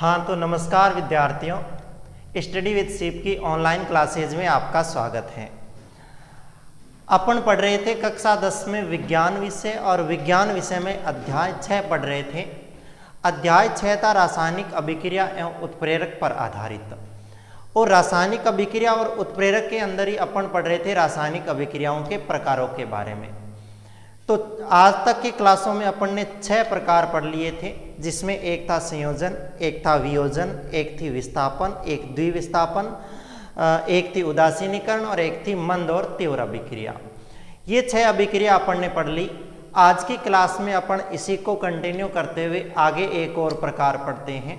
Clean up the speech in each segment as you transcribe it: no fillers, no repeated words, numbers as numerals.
हाँ तो नमस्कार विद्यार्थियों, स्टडी विद शिव की ऑनलाइन क्लासेज में आपका स्वागत है। अपन पढ़ रहे थे कक्षा 10 में विज्ञान विषय और विज्ञान विषय में अध्याय 6 पढ़ रहे थे। अध्याय 6 था रासायनिक अभिक्रिया एवं उत्प्रेरक पर आधारित। और रासायनिक अभिक्रिया और उत्प्रेरक के अंदर ही अपन पढ़ रहे थे रासायनिक अभिक्रियाओं के प्रकारों के बारे में। तो आज तक की क्लासों में अपन ने 6 प्रकार पढ़ लिए थे, जिसमें एक था संयोजन, एक था वियोजन, एक थी विस्थापन, एक द्विविस्थापन, एक थी उदासीनीकरण और एक थी मंद और तीव्र अभिक्रिया। ये 6 अभिक्रिया अपन ने पढ़ ली। आज की क्लास में अपन इसी को कंटिन्यू करते हुए आगे एक और प्रकार पढ़ते हैं।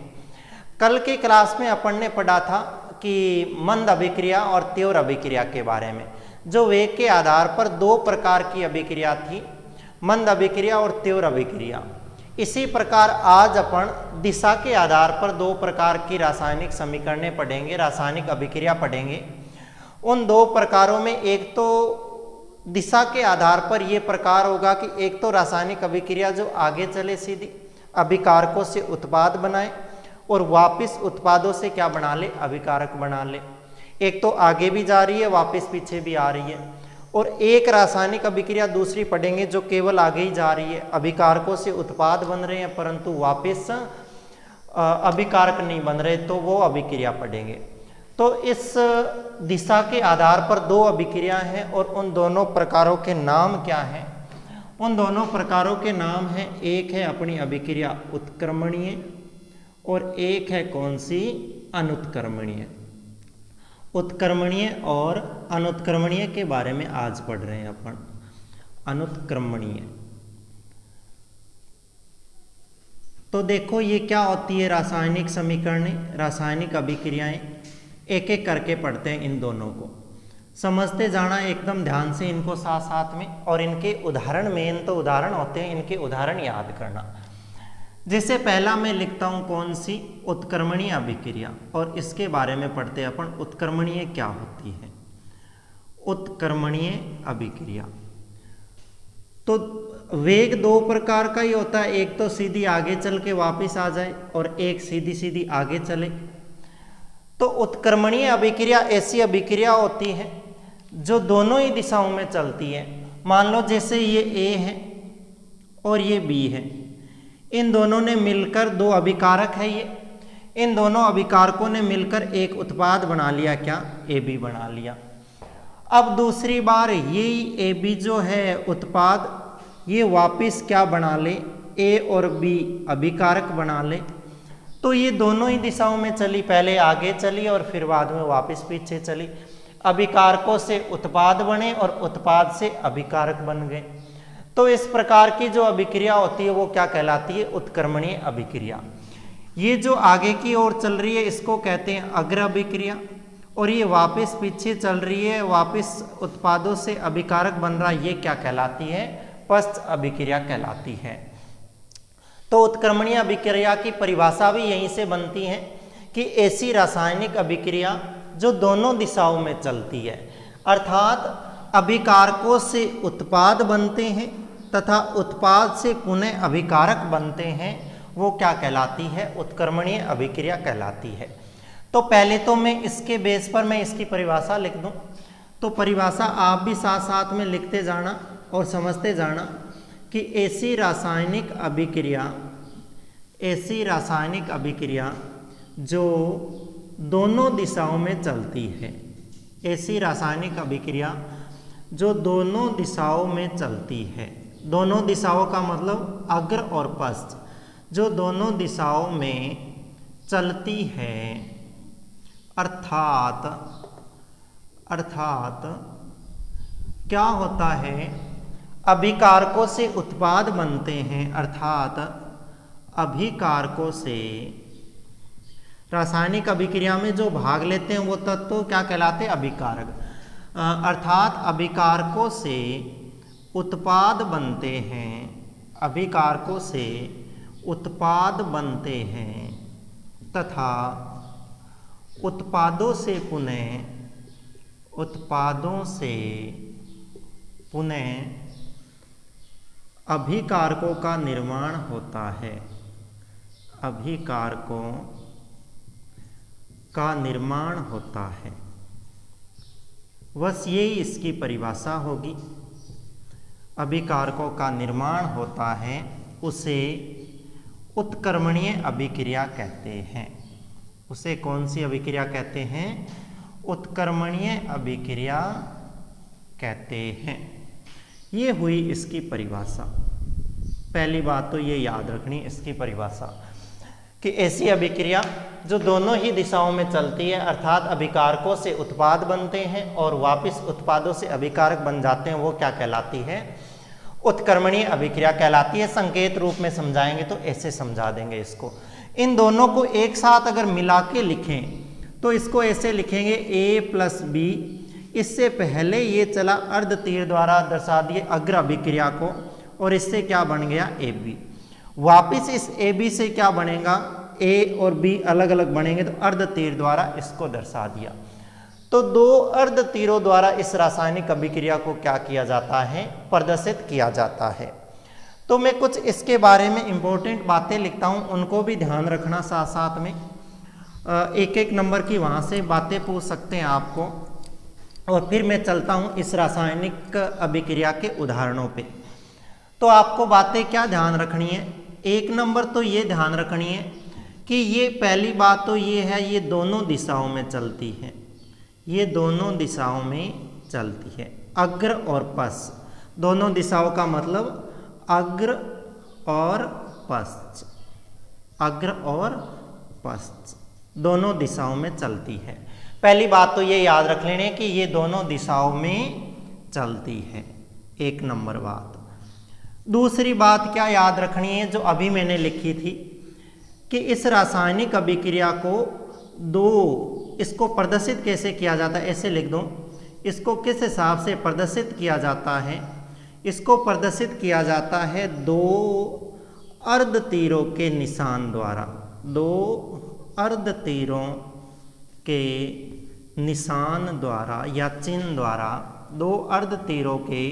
कल की क्लास में अपन ने पढ़ा था कि मंद अभिक्रिया और तीव्र अभिक्रिया के बारे में, जो वेग के आधार पर 2 प्रकार की अभिक्रिया थी, मंद अभिक्रिया और तीव्र अभिक्रिया। इसी प्रकार आज अपन दिशा के आधार पर 2 प्रकार की रासायनिक समीकरणें पढ़ेंगे, रासायनिक अभिक्रिया पढ़ेंगे। उन 2 प्रकारों में एक तो दिशा के आधार पर यह प्रकार होगा कि एक तो रासायनिक अभिक्रिया जो आगे चले सीधी अभिकारकों से उत्पाद बनाए और वापस उत्पादों से क्या बना ले, अभिकारक बना ले। एक तो आगे भी जा रही है, वापस पीछे भी आ रही है। और एक रासायनिक अभिक्रिया दूसरी पढ़ेंगे जो केवल आगे ही जा रही है, अभिकारकों से उत्पाद बन रहे हैं परंतु वापस अभिकारक नहीं बन रहे, तो वो अभिक्रिया पढ़ेंगे। तो इस दिशा के आधार पर 2 अभिक्रिया हैं और उन दोनों प्रकारों के नाम क्या हैं? उन दोनों प्रकारों के नाम हैं, एक है अपनी अभिक्रिया उत्क्रमणीय और एक है कौन सी, अनुत्क्रमणीय। उत्क्रमणीय और अनुत्क्रमणीय के बारे में आज पढ़ रहे हैं अपन। अनुत्क्रमणीय तो देखो ये क्या होती है, रासायनिक समीकरण, रासायनिक अभिक्रियाएं। एक एक करके पढ़ते हैं, इन दोनों को समझते जाना एकदम ध्यान से इनको साथ साथ में। और इनके उदाहरण, मेन तो उदाहरण होते हैं, इनके उदाहरण याद करना। जैसे पहला मैं लिखता हूं कौन सी, उत्क्रमणीय अभिक्रिया, और इसके बारे में पढ़ते हैं अपन उत्क्रमणीय क्या होती है। उत्क्रमणीय अभिक्रिया तो वेग 2 प्रकार का ही होता है, एक तो सीधी आगे चल के वापस आ जाए और एक सीधी सीधी आगे चले। तो उत्क्रमणीय अभिक्रिया ऐसी अभिक्रिया होती है जो दोनों ही दिशाओं में चलती है। मान लो जैसे ये ए है और ये बी है, इन दोनों ने मिलकर 2 अभिकारक है ये, इन दोनों अभिकारकों ने मिलकर एक उत्पाद बना लिया, क्या, ए बी बना लिया। अब दूसरी बार ये ए बी जो है उत्पाद, ये वापस क्या बना ले, ए और बी अभिकारक बना ले। तो ये दोनों ही दिशाओं में चली, पहले आगे चली और फिर बाद में वापस पीछे चली। अभिकारकों से उत्पाद बने और उत्पाद से अभिकारक बन गए। तो इस प्रकार की जो अभिक्रिया होती है वो क्या कहलाती है, उत्क्रमणीय अभिक्रिया। ये जो आगे की ओर चल रही है इसको कहते हैं अग्र अभिक्रिया, और ये वापस पीछे चल रही है, वापस उत्पादों से अभिकारक बन रहा है, ये क्या कहलाती है, पश्च अभिक्रिया कहलाती है। तो उत्क्रमणीय अभिक्रिया की परिभाषा भी यहीं से बनती है कि ऐसी रासायनिक अभिक्रिया जो दोनों दिशाओं में चलती है, अर्थात अभिकारकों से उत्पाद बनते हैं तथा उत्पाद से पुनः अभिकारक बनते हैं, वो क्या कहलाती है, उत्क्रमणीय अभिक्रिया कहलाती है। तो पहले तो मैं इसके बेस पर मैं इसकी परिभाषा लिख दूं, तो परिभाषा आप भी साथ साथ में लिखते जाना और समझते जाना कि ऐसी रासायनिक अभिक्रिया जो दोनों दिशाओं में चलती है, ऐसी रासायनिक अभिक्रिया जो दोनों दिशाओं में चलती है। दोनों दिशाओं का मतलब अग्र और पश्च, जो दोनों दिशाओं में चलती है, अर्थात क्या होता है, अभिकारकों से उत्पाद बनते हैं, अर्थात अभिकारकों से रासायनिक अभिक्रिया में जो भाग लेते हैं वो तत्व क्या कहलाते हैं, अभिकारक। अर्थात अभिकारकों से उत्पाद बनते हैं, अभिकारकों से उत्पाद बनते हैं तथा उत्पादों से पुनः अभिकारकों का निर्माण होता है, अभिकारकों का निर्माण होता है। बस यही इसकी परिभाषा होगी। अभिकारकों का निर्माण होता है, उसे उत्क्रमणीय अभिक्रिया कहते हैं। उसे कौन सी अभिक्रिया कहते हैं? उत्क्रमणीय अभिक्रिया कहते हैं। ये हुई इसकी परिभाषा। पहली बात तो ये याद रखनी इसकी परिभाषा कि ऐसी अभिक्रिया जो दोनों ही दिशाओं में चलती है, अर्थात अभिकारकों से उत्पाद बनते हैं और वापस उत्पादों से अभिकारक बन जाते हैं, वो क्या कहलाती है? उत्क्रमणीय अभिक्रिया कहलाती है। संकेत रूप में समझाएंगे तो ऐसे समझा देंगे इसको। इन दोनों को एक साथ अगर मिला के लिखें तो इसको ऐसे लिखेंगे a + b। इससे पहले ये चला अर्ध तीर द्वारा दर्शा दिए अग्र अभिक्रिया को, और इससे क्या बन गया? AB। वापिस इस AB से क्या बनेगा? A और B अलग अलग बनेंगे, तो अर्ध तीर द्वारा इसको दर्शा दिया। तो दो अर्ध तीरों द्वारा इस रासायनिक अभिक्रिया को क्या किया जाता है? प्रदर्शित किया जाता है। तो मैं कुछ इसके बारे में इंपॉर्टेंट बातें लिखता हूँ, उनको भी ध्यान रखना साथ साथ में। एक एक नंबर की वहाँ से बातें पूछ सकते हैं आपको, और फिर मैं चलता हूँ इस रासायनिक अभिक्रिया के उदाहरणों पे। तो आपको बातें क्या ध्यान रखनी है? एक नंबर तो ये ध्यान रखनी है कि ये पहली बात तो ये है, ये दोनों दिशाओं में चलती है। ये दोनों दिशाओं में चलती है, अग्र और पश्च। दोनों दिशाओं का मतलब अग्र और पश्च, अग्र और पश्च दोनों दिशाओं में चलती है। पहली बात तो ये याद रख लेने कि ये दोनों दिशाओं में चलती है, एक नंबर बात। दूसरी बात क्या याद रखनी है, जो अभी मैंने लिखी थी कि इस रासायनिक अभिक्रिया को इसको प्रदर्शित कैसे किया जाता है? ऐसे लिख दो, इसको किस हिसाब से प्रदर्शित किया जाता है? इसको प्रदर्शित किया जाता है दो अर्ध तीरों के निशान द्वारा। दो अर्ध तीरों के निशान द्वारा या चिन्ह द्वारा, दो अर्ध तीरों के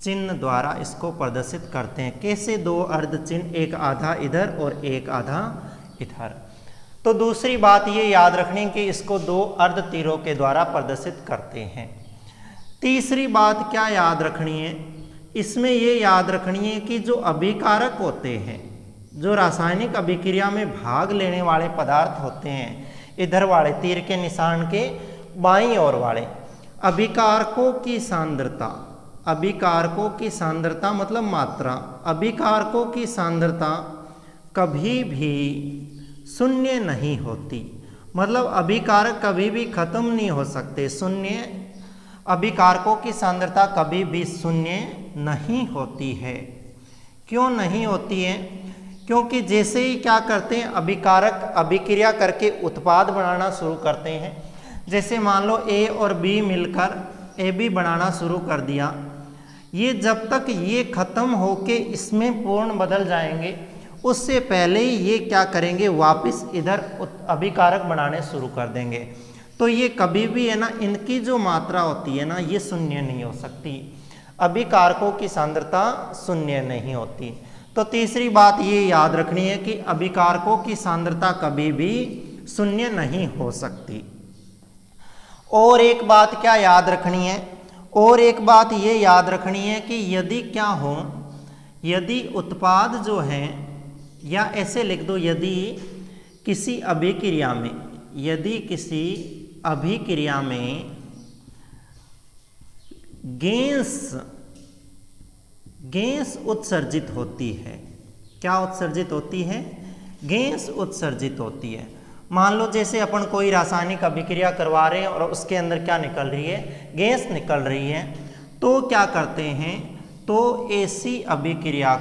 चिन्ह द्वारा इसको प्रदर्शित करते हैं। कैसे? दो अर्ध चिन्ह, एक आधा इधर और एक आधा इधर। तो दूसरी बात ये याद रखनी कि इसको दो अर्ध तीरों के द्वारा प्रदर्शित करते हैं। तीसरी बात क्या याद रखनी है? इसमें ये याद रखनी है कि जो अभिकारक होते हैं, जो रासायनिक अभिक्रिया में भाग लेने वाले पदार्थ होते हैं, इधर वाले तीर के निशान के बाईं ओर वाले, अभिकारकों की सांद्रता, अभिकारकों की सांद्रता मतलब मात्रा, अभिकारकों की सांद्रता कभी भी शून्य नहीं होती। मतलब अभिकारक कभी भी खत्म नहीं हो सकते। शून्य, अभिकारकों की सांद्रता कभी भी शून्य नहीं होती है। क्यों नहीं होती है? क्योंकि जैसे ही क्या करते हैं, अभिकारक अभिक्रिया करके उत्पाद बनाना शुरू करते हैं। जैसे मान लो A और B मिलकर AB बनाना शुरू कर दिया, ये जब तक ये खत्म होके इसमें पूर्ण बदल जाएंगे, उससे पहले ही ये क्या करेंगे, वापस इधर अभिकारक बनाने शुरू कर देंगे। तो ये कभी भी है ना, इनकी जो मात्रा होती है ना, ये शून्य नहीं हो सकती। अभिकारकों की सांद्रता शून्य नहीं होती। तो तीसरी बात ये याद रखनी है कि अभिकारकों की सांद्रता कभी भी शून्य नहीं हो सकती। और एक बात क्या याद रखनी है? और एक बात ये याद रखनी है कि यदि क्या हो, यदि उत्पाद जो है, या ऐसे लिख दो, यदि किसी अभिक्रिया में, यदि किसी अभिक्रिया में गैस उत्सर्जित होती है। क्या उत्सर्जित होती है? गैस उत्सर्जित होती है। मान लो जैसे अपन कोई रासायनिक अभिक्रिया करवा रहे हैं और उसके अंदर क्या निकल रही है, गैस निकल रही है, तो क्या करते हैं, तो ऐसी अभिक्रिया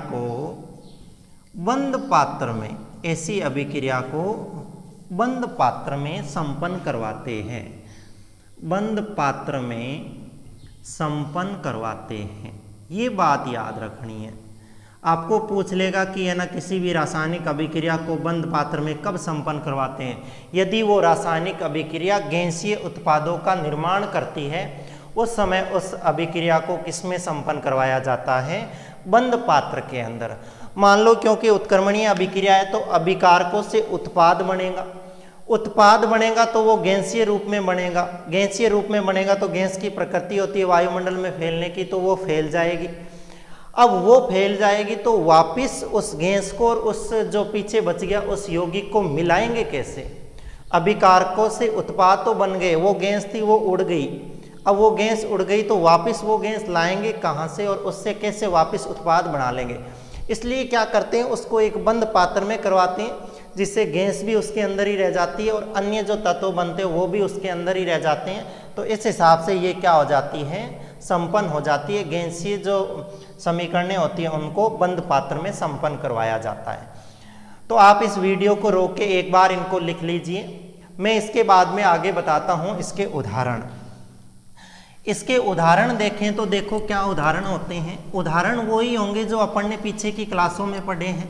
को बंद पात्र में, ऐसी अभिक्रिया को बंद पात्र में संपन्न करवाते हैं, बंद पात्र में संपन्न करवाते हैं। ये बात याद रखनी है। आपको पूछ लेगा कि है ना, किसी भी रासायनिक अभिक्रिया को बंद पात्र में कब संपन्न करवाते हैं? यदि वो रासायनिक अभिक्रिया गैसीय उत्पादों का निर्माण करती है, उस समय उस अभिक्रिया को किसमें संपन्न करवाया जाता है? बंद पात्र के अंदर। मान लो क्योंकि उत्क्रमणीय अभिक्रिया है तो अभिकारकों से उत्पाद बनेगा, उत्पाद बनेगा तो वो गैसीय रूप में बनेगा, गैसीय रूप में बनेगा तो गैस की प्रकृति होती है वायुमंडल में फैलने की, तो वो फैल जाएगी। अब वो फैल जाएगी तो वापिस उस गैस को और उस जो पीछे बच गया उस यौगिक को मिलाएंगे कैसे? अभिकारकों से उत्पाद तो बन गए, वो गैस थी वो उड़ गई, अब वो गैस उड़ गई तो वापस वो गैस लाएंगे कहाँ से और उससे कैसे वापस उत्पाद बना लेंगे? इसलिए क्या करते हैं, उसको एक बंद पात्र में करवाते हैं जिससे गैस भी उसके अंदर ही रह जाती है और अन्य जो तत्व बनते हैं वो भी उसके अंदर ही रह जाते हैं। तो इस हिसाब से ये क्या हो जाती है, संपन्न हो जाती है। गैसीय जो समीकरणें होती हैं उनको बंद पात्र में संपन्न करवाया जाता है। तो आप इस वीडियो को रोक के एक बार इनको लिख लीजिए, मैं इसके बाद में आगे बताता हूँ इसके उदाहरण। इसके उदाहरण देखें तो देखो क्या उदाहरण होते हैं, उदाहरण वही होंगे जो अपन ने पीछे की क्लासों में पढ़े हैं।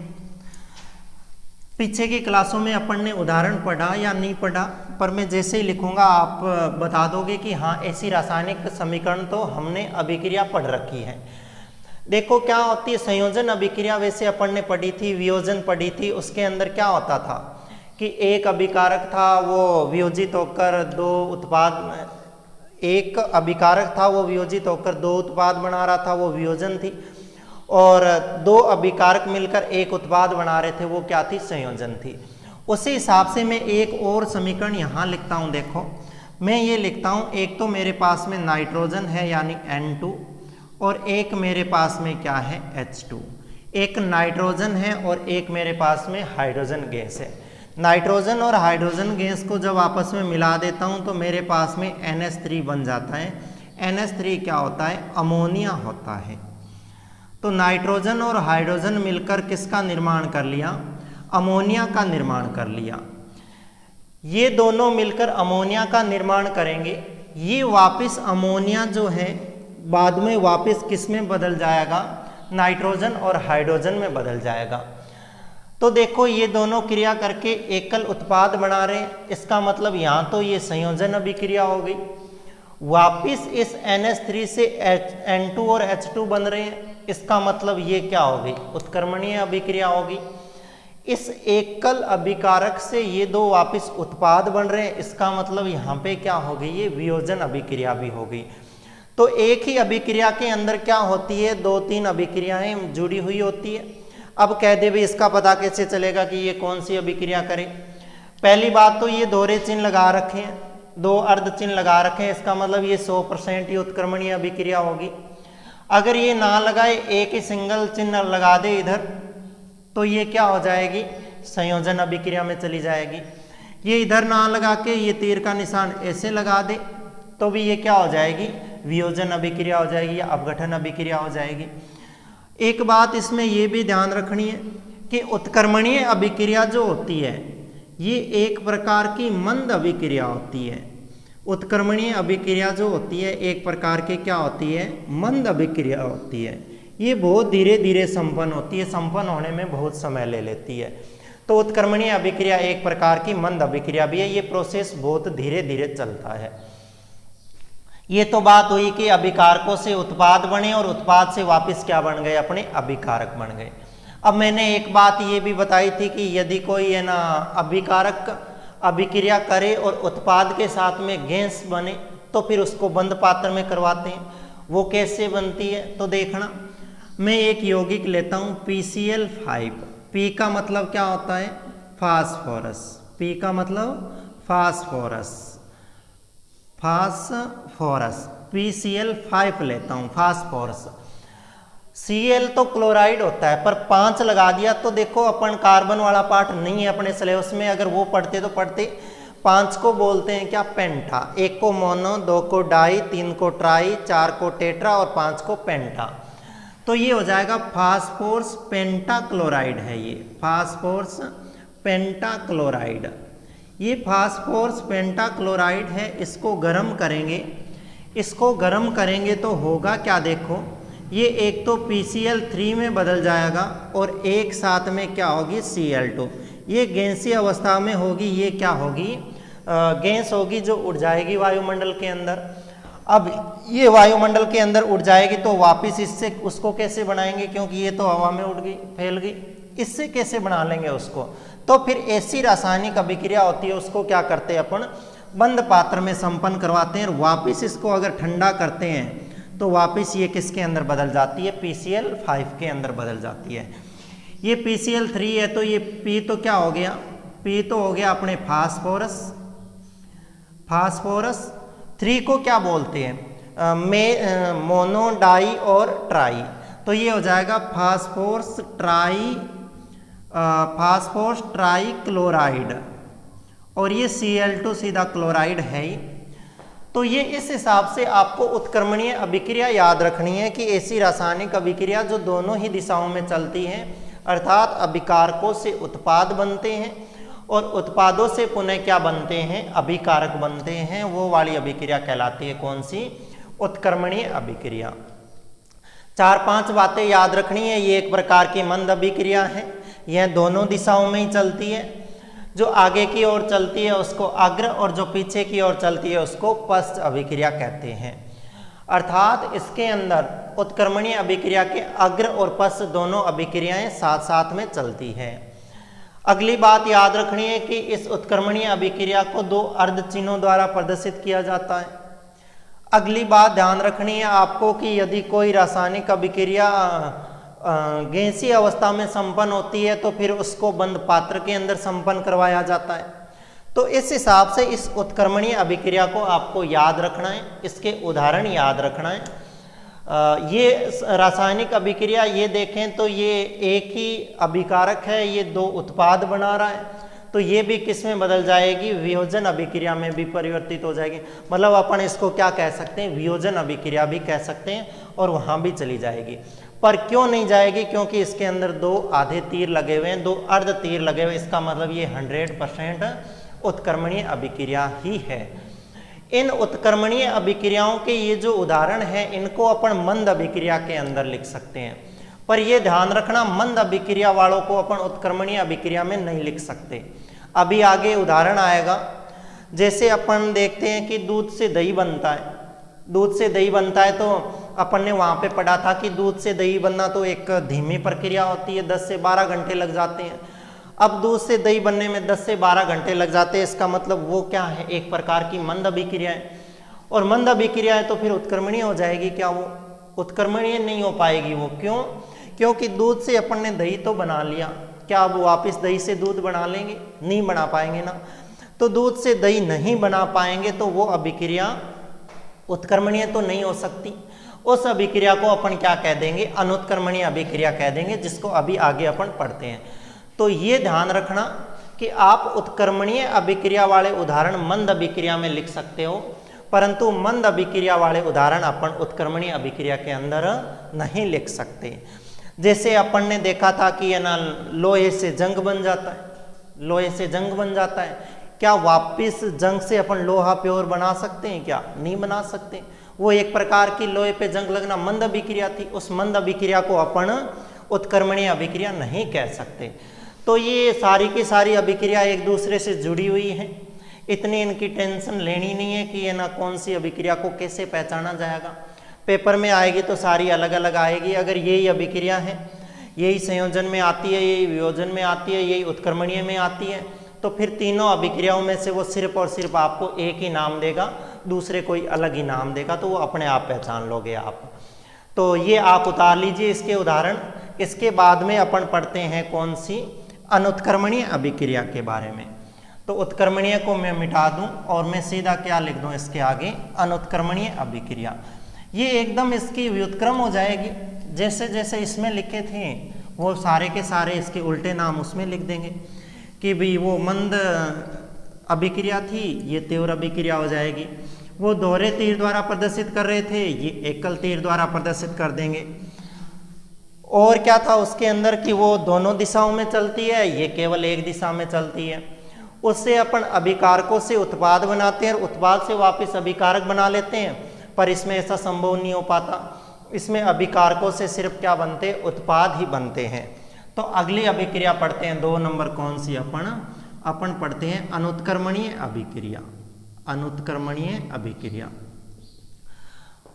पीछे की क्लासों में अपन ने उदाहरण पढ़ा या नहीं पढ़ा, पर मैं जैसे ही लिखूंगा आप बता दोगे कि हाँ ऐसी रासायनिक समीकरण तो हमने अभिक्रिया पढ़ रखी है। देखो क्या होती है संयोजन अभिक्रिया, वैसे अपन ने पढ़ी थी, वियोजन पढ़ी थी। उसके अंदर क्या होता था कि एक अभिकारक था वो वियोजित होकर दो उत्पाद, एक अभिकारक था वो वियोजित होकर दो उत्पाद बना रहा था, वो वियोजन थी। और दो अभिकारक मिलकर एक उत्पाद बना रहे थे, वो क्या थी, संयोजन थी। उसी हिसाब से मैं एक और समीकरण यहाँ लिखता हूँ। देखो मैं ये लिखता हूँ, एक तो मेरे पास में नाइट्रोजन है यानी N2 और एक मेरे पास में क्या है H2। एक नाइट्रोजन है और एक मेरे पास में हाइड्रोजन गैस है। नाइट्रोजन और हाइड्रोजन गैस को जब आपस में मिला देता हूँ तो मेरे पास में NH3 बन जाता है। NH3 क्या होता है, अमोनिया होता है। तो नाइट्रोजन और हाइड्रोजन मिलकर किसका निर्माण कर लिया, अमोनिया का निर्माण कर लिया। ये दोनों मिलकर अमोनिया का निर्माण करेंगे। ये वापस अमोनिया जो है बाद में वापस किस में बदल जाएगा, नाइट्रोजन और हाइड्रोजन में बदल जाएगा। तो देखो ये दोनों क्रिया करके एकल उत्पाद बना रहे हैं, इसका मतलब यहाँ तो ये संयोजन अभिक्रिया हो गई। वापिस इस NH3 से N2 और H2 बन रहे हैं, इसका मतलब ये क्या होगी, उत्क्रमणीय अभिक्रिया होगी। इस एकल अभिकारक से ये दो वापस उत्पाद बन रहे हैं, इसका मतलब यहाँ पे क्या होगी, ये वियोजन अभिक्रिया भी होगी। तो एक ही अभिक्रिया के अंदर क्या होती है, दो तीन अभिक्रियाएं जुड़ी हुई होती है। अब कह दे भाई इसका पता कैसे चलेगा कि ये कौन सी अभिक्रिया करे। पहली बात तो ये दोहरे चिन्ह लगा रखे हैं, दो अर्ध चिन्ह लगा रखे हैं, इसका मतलब ये 100% ही उत्क्रमणीय अभिक्रिया होगी। अगर ये ना लगाए, एक ही सिंगल चिन्ह लगा दे इधर, तो ये क्या हो जाएगी, संयोजन अभिक्रिया में चली जाएगी। ये इधर ना लगा के ये तीर का निशान ऐसे लगा दे तो भी ये क्या हो जाएगी, वियोजन अभिक्रिया हो जाएगी या अपघटन अभिक्रिया हो जाएगी। एक बात इसमें ये भी ध्यान रखनी है कि उत्क्रमणीय अभिक्रिया जो होती है ये एक प्रकार की मंद अभिक्रिया होती है। उत्क्रमणीय अभिक्रिया जो होती है एक प्रकार की क्या होती है, मंद अभिक्रिया होती है। ये बहुत धीरे धीरे संपन्न होती है, संपन्न होने में बहुत समय ले लेती है। तो उत्क्रमणीय अभिक्रिया एक प्रकार की मंद अभिक्रिया भी है, ये प्रोसेस बहुत धीरे धीरे चलता है। ये तो बात हुई कि अभिकारकों से उत्पाद बने और उत्पाद से वापस क्या बन गए, अपने अभिकारक बन गए। अब मैंने एक बात ये भी बताई थी कि यदि कोई है ना अभिकारक अभिक्रिया करे और उत्पाद के साथ में गैस बने तो फिर उसको बंद पात्र में करवाते हैं। वो कैसे बनती है तो देखना, मैं एक यौगिक लेता हूँ PCl5। P का मतलब क्या होता है, फास्फोरस। P का मतलब फास्फोरस, फास्फोरस। PCl5 लेता हूँ, फास्फोरस। Cl तो क्लोराइड होता है, पर 5 लगा दिया तो देखो अपन कार्बन वाला पार्ट नहीं है अपने सिलेबस में, अगर वो पढ़ते तो पढ़ते। 5 को बोलते हैं क्या, पेंटा। 1 को मोनो, 2 को डाई, 3 को ट्राई, 4 को टेट्रा और 5 को पेंटा। तो ये हो जाएगा फास्फोरस पेंटाक्लोराइड है ये, फास्फोरस पेंटाक्लोराइड। ये फास्फोरस पेंटाक्लोराइड है, इसको गर्म करेंगे। इसको गर्म करेंगे तो होगा क्या, देखो ये एक तो PCl3 में बदल जाएगा और एक साथ में क्या होगी, Cl2। ये गैसीय अवस्था में होगी, ये क्या होगी, गैस होगी जो उड़ जाएगी वायुमंडल के अंदर। अब ये वायुमंडल के अंदर उड़ जाएगी तो वापस इससे उसको कैसे बनाएंगे, क्योंकि ये तो हवा में उड़ गई, फैल गई, इससे कैसे बना लेंगे उसको। तो फिर ऐसी रासायनिक अभिक्रिया होती है, उसको क्या करते हैं अपन, बंद पात्र में संपन्न करवाते हैं और वापस इसको अगर ठंडा करते हैं तो वापस ये किसके अंदर बदल जाती है, PCl5 के अंदर बदल जाती है। ये PCl3 है तो ये P तो क्या हो गया, P तो हो गया अपने फास्फोरस, फास्फोरस 3 को क्या बोलते हैं, मोनो, डाई और ट्राई, तो ये हो जाएगा फास्फोरस ट्राई क्लोराइड, और ये Cl2 सीधा क्लोराइड है ही। तो ये इस हिसाब से आपको उत्क्रमणीय अभिक्रिया याद रखनी है कि ऐसी रासायनिक अभिक्रिया जो दोनों ही दिशाओं में चलती हैं, अर्थात अभिकारकों से उत्पाद बनते हैं और उत्पादों से पुनः क्या बनते हैं, अभिकारक बनते हैं, वो वाली अभिक्रिया कहलाती है कौन सी, उत्क्रमणीय अभिक्रिया। 4-5 बातें याद रखनी है। ये एक प्रकार की मंद अभिक्रिया है, यह दोनों दिशाओं में ही चलती है। जो आगे की ओर चलती है उसको अग्र और जो पीछे की ओर चलती है उसको पश्च अभिक्रिया कहते हैं। अर्थात इसके अंदर उत्क्रमणीय अभिक्रिया के अग्र और पश्च दोनों अभिक्रियाएं साथ साथ में चलती है। अगली बात याद रखनी है कि इस उत्क्रमणीय अभिक्रिया को 2 अर्ध चिन्हों द्वारा प्रदर्शित किया जाता है। अगली बात ध्यान रखनी है आपको कि यदि कोई रासायनिक अभिक्रिया गैसीय अवस्था में संपन्न होती है तो फिर उसको बंद पात्र के अंदर संपन्न करवाया जाता है। तो इस हिसाब से इस उत्क्रमणीय अभिक्रिया को आपको याद रखना है, इसके उदाहरण याद रखना है। ये रासायनिक अभिक्रिया ये देखें तो ये एक ही अभिकारक है, ये 2 उत्पाद बना रहा है, तो ये भी किस में बदल जाएगी, वियोजन अभिक्रिया में भी परिवर्तित हो जाएगी। मतलब अपन इसको क्या कह सकते हैं, वियोजन अभिक्रिया भी कह सकते हैं, और वहाँ भी चली जाएगी। पर क्यों नहीं जाएगी, क्योंकि इसके अंदर 2 आधे तीर लगे हुए हैं, 2 अर्ध तीर लगे हुए, इसका मतलब ये 100% उत्क्रमणीय अभिक्रिया ही है। इन उत्क्रमणीय अभिक्रियाओं के ये जो उदाहरण है इनको अपन मंद अभिक्रिया के अंदर लिख सकते हैं, पर ये ध्यान रखना मंद अभिक्रिया वालों को अपन उत्क्रमणीय अभिक्रिया में नहीं लिख सकते। अभी आगे उदाहरण आएगा। जैसे अपन देखते हैं कि दूध से दही बनता है, दूध से दही बनता है तो अपन ने वहाँ पे पढ़ा था कि दूध से दही बनना तो एक धीमी प्रक्रिया होती है, 10 से 12 घंटे लग जाते हैं। अब दूध से दही बनने में 10 से 12 घंटे लग जाते हैं, इसका मतलब वो क्या है, एक प्रकार की मंद अभिक्रिया है। और मंद अभिक्रिया है तो फिर उत्क्रमणीय हो जाएगी क्या, वो उत्क्रमणीय नहीं हो पाएगी। वो क्यों, क्योंकि दूध से अपन ने दही तो बना लिया, क्या अब वापस दही से दूध बना लेंगे, नहीं बना पाएंगे ना। तो दूध से दही नहीं बना पाएंगे तो वो अभिक्रिया उत्क्रमणीय तो नहीं हो सकती। उस अभिक्रिया को अपन क्या कह देंगे, अनुत्क्रमणीय अभिक्रिया कह देंगे, जिसको अभी आगे अपन पढ़ते हैं। तो ये ध्यान रखना कि आप उत्क्रमणीय अभिक्रिया वाले उदाहरण मंद अभिक्रिया में लिख सकते हो, परंतु मंद अभिक्रिया वाले उदाहरण अपन उत्क्रमणीय अभिक्रिया के अंदर नहीं लिख सकते। जैसे अपन ने देखा था कि ना लोहे से जंग बन जाता है, लोहे से जंग बन जाता है, क्या वापस जंग से अपन लोहा प्योर बना सकते हैं, क्या नहीं बना सकते। वो एक प्रकार की लोहे पे जंग लगना मंद अभिक्रिया थी, उस मंद अभिक्रिया को अपन उत्क्रमणीय अभिक्रिया नहीं कह सकते। तो ये सारी की सारी अभिक्रिया एक दूसरे से जुड़ी हुई हैं, इतनी इनकी टेंशन लेनी नहीं है कि ये ना कौन सी अभिक्रिया को कैसे पहचाना जाएगा। पेपर में आएगी तो सारी अलग अलग आएगी। अगर यही अभिक्रिया है, यही संयोजन में आती है, यही वियोजन में आती है, यही उत्क्रमणीय में आती है, तो फिर तीनों अभिक्रियाओं में से वो सिर्फ और सिर्फ आपको एक ही नाम देगा, दूसरे कोई अलग ही नाम देगा, तो वो अपने आप पहचान लोगे आप। तो ये आप उतार लीजिए इसके उदाहरण। इसके बाद में अपन पढ़ते हैं कौन सी, अनुत्क्रमणीय अभिक्रिया के बारे में। तो उत्क्रमणीय को मैं मिटा दूं और मैं सीधा क्या लिख दूं इसके आगे, अनुत्क्रमणीय अभिक्रिया। ये एकदम इसकी व्युत्क्रम हो जाएगी, जैसे जैसे इसमें लिखे थे वो सारे के सारे इसके उल्टे नाम उसमें लिख देंगे कि भाई वो मंद अभिक्रिया थी, ये तीव्र अभिक्रिया हो जाएगी। वो दोहरे तीर द्वारा प्रदर्शित कर रहे थे, ये एकल तीर द्वारा प्रदर्शित कर देंगे। और क्या था उसके अंदर कि वो दोनों दिशाओं में चलती है, ये केवल एक दिशा में चलती है। उससे अपन अभिकारकों से उत्पाद बनाते हैं और उत्पाद से वापस अभिकारक बना लेते हैं, पर इसमें ऐसा संभव नहीं हो पाता। इसमें अभिकारकों से सिर्फ क्या बनते, उत्पाद ही बनते हैं। तो अगली अभिक्रिया पढ़ते हैं 2 नंबर कौन सी, अपन पढ़ते हैं अनुत्क्रमणीय अभिक्रिया। अनुत्क्रमणीय अभिक्रिया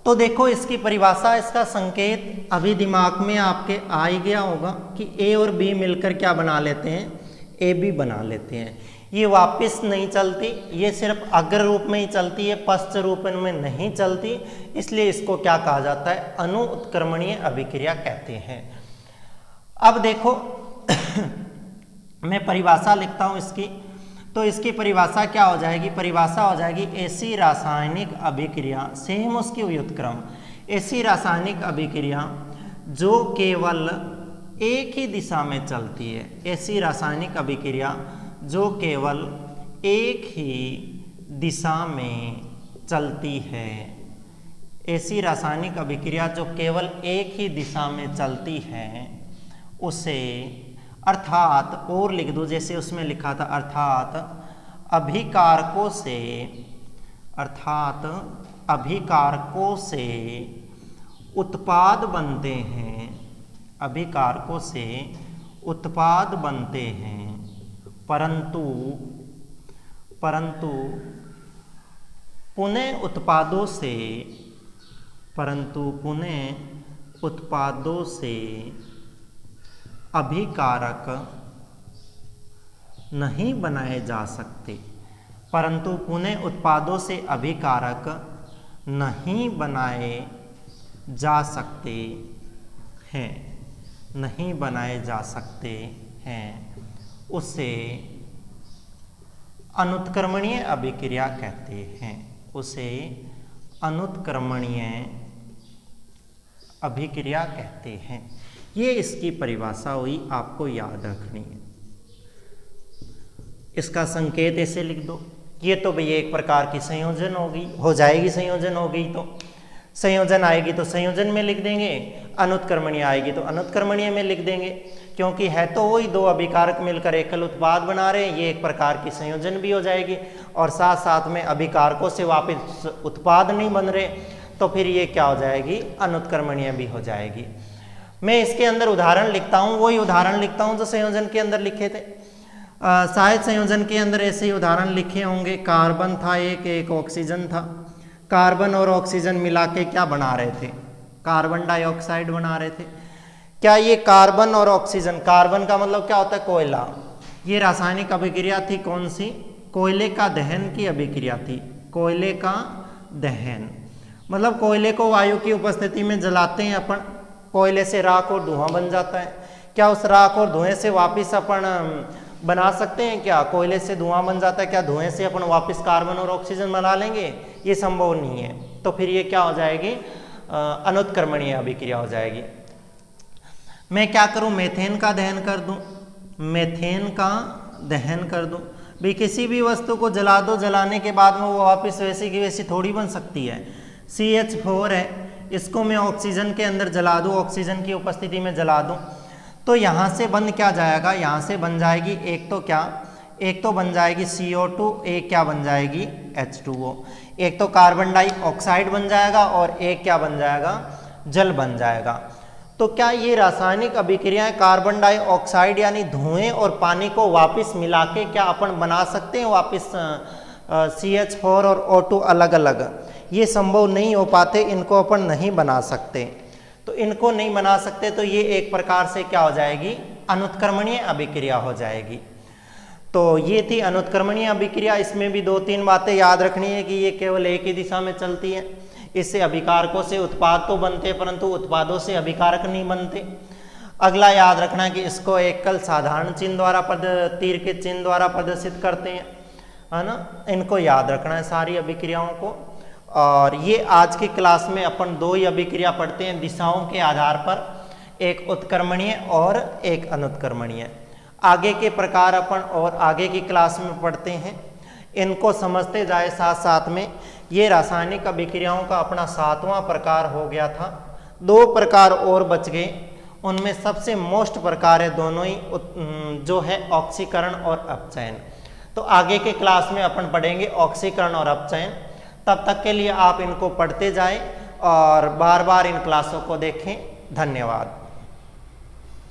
तो देखो इसकी परिभाषा, इसका संकेत अभी दिमाग में आपके आ ही गया होगा कि ए और बी मिलकर क्या बना लेते हैं, ए बी बना लेते हैं। ये वापस नहीं चलती, ये सिर्फ अग्र रूप में ही चलती है, पश्च रूप में नहीं चलती, इसलिए इसको क्या कहा जाता है, अनु उत्क्रमणीय अभिक्रिया कहते हैं। अब देखो मैं परिभाषा लिखता हूं इसकी, तो इसकी परिभाषा क्या हो जाएगी, परिभाषा हो जाएगी ऐसी रासायनिक अभिक्रिया, सेम उसकी व्युत्क्रम, ऐसी रासायनिक अभिक्रिया जो केवल एक ही दिशा में चलती है, ऐसी रासायनिक अभिक्रिया जो केवल एक ही दिशा में चलती है, ऐसी रासायनिक अभिक्रिया जो केवल एक ही दिशा में चलती है उसे, अर्थात और लिख दो जैसे उसमें लिखा था, अर्थात अभिकारकों से, अर्थात अभिकारकों से उत्पाद बनते हैं, अभिकारकों से उत्पाद बनते हैं, परंतु पुनः उत्पादों से, परंतु पुनः उत्पादों से अभिकारक नहीं बनाए जा सकते, परंतु पुनः उत्पादों से अभिकारक नहीं बनाए जा सकते हैं, नहीं बनाए जा सकते हैं, उसे अनुत्क्रमणीय अभिक्रिया कहते हैं, उसे अनुत्क्रमणीय अभिक्रिया कहते हैं। ये इसकी परिभाषा हुई, आपको याद रखनी है। इसका संकेत ऐसे लिख दो, ये तो भैया एक प्रकार की संयोजन होगी, हो जाएगी, संयोजन हो गई तो संयोजन आएगी तो संयोजन में लिख देंगे, अनुत्क्रमणीय आएगी तो अनुत्क्रमणीय में लिख देंगे, क्योंकि है तो वही दो अभिकारक मिलकर एकल उत्पाद बना रहे हैं, ये एक प्रकार की संयोजन भी हो जाएगी और साथ साथ में अभिकारकों से वापस उत्पाद नहीं बन रहे, तो फिर ये क्या हो जाएगी, अनुत्क्रमणीय भी हो जाएगी। मैं इसके अंदर उदाहरण लिखता हूँ, वही उदाहरण लिखता हूँ जो संयोजन के अंदर लिखे थे। शायद संयोजन के अंदर ऐसे ही उदाहरण लिखे होंगे, कार्बन था एक ऑक्सीजन था, कार्बन और ऑक्सीजन मिला के क्या बना रहे थे, कार्बन डाइऑक्साइड बना रहे थे। क्या ये कार्बन और ऑक्सीजन, कार्बन का मतलब क्या होता है, कोयला, ये रासायनिक अभिक्रिया थी कौन सी, कोयले का दहन की अभिक्रिया थी, कोयले का दहन, मतलब कोयले को वायु की उपस्थिति में जलाते हैं अपन, कोयले से राख और धुआं बन जाता है। क्या उस राख और धुएं से वापस अपन बना सकते हैं, क्या कोयले से धुआं बन जाता है, क्या धुएं से अपन वापस कार्बन और ऑक्सीजन बना लेंगे, ये संभव नहीं है। तो फिर ये क्या हो जाएगी, अनुत्क्रमणीय अभिक्रिया हो जाएगी। मैं क्या करूं, मेथेन का दहन कर दूं, मेथेन का दहन कर दूं, भाई किसी भी वस्तु को जला दो, जलाने के बाद में वो वापस वैसी की वैसी थोड़ी बन सकती है। CH4 है, इसको मैं ऑक्सीजन के अंदर जला दूं, ऑक्सीजन की उपस्थिति में जला दूं, तो यहाँ से बन क्या जाएगा, यहाँ से बन जाएगी एक तो क्या, एक तो बन जाएगी CO2, एक क्या बन जाएगी H2O, एक तो कार्बन डाइऑक्साइड बन जाएगा और एक क्या बन जाएगा, जल बन जाएगा। तो क्या ये रासायनिक अभिक्रियाएं कार्बन डाइऑक्साइड यानी धुएं और पानी को वापस मिला के क्या अपन बना सकते हैं वापस CH4 और O2 अलग अलग, ये संभव नहीं हो पाते, इनको अपन नहीं बना सकते। तो इनको नहीं बना सकते तो ये एक प्रकार से क्या हो जाएगी, अनुत्क्रमणीय अभिक्रिया हो जाएगी। तो ये थी अनुत्क्रमणीय अभिक्रिया। इसमें भी दो तीन बातें याद रखनी है कि ये केवल एक ही दिशा में चलती है, इससे अभिकारकों से उत्पाद तो बनते हैं परंतु उत्पादों से अभिकारक नहीं बनते। अगला याद रखना कि इसको एकल साधारण चिन्ह द्वारा तीर के चिन्ह द्वारा प्रदर्शित करते हैं, है ना, इनको याद रखना है सारी अभिक्रियाओं को। और ये आज की क्लास में अपन दो ही अभिक्रिया पढ़ते हैं दिशाओं के आधार पर, एक उत्क्रमणीय और एक अनुत्क्रमणीय। आगे के प्रकार अपन और आगे की क्लास में पढ़ते हैं, इनको समझते जाए साथ साथ में। ये रासायनिक अभिक्रियाओं का अपना 7वां प्रकार हो गया था, 2 प्रकार और बच गए, उनमें सबसे मोस्ट प्रकार है दोनों ही जो है ऑक्सीकरण और अपचयन। तो आगे के क्लास में अपन पढ़ेंगे ऑक्सीकरण और अपचयन। तब तक के लिए आप इनको पढ़ते जाएं और बार बार इन क्लासों को देखें। धन्यवाद।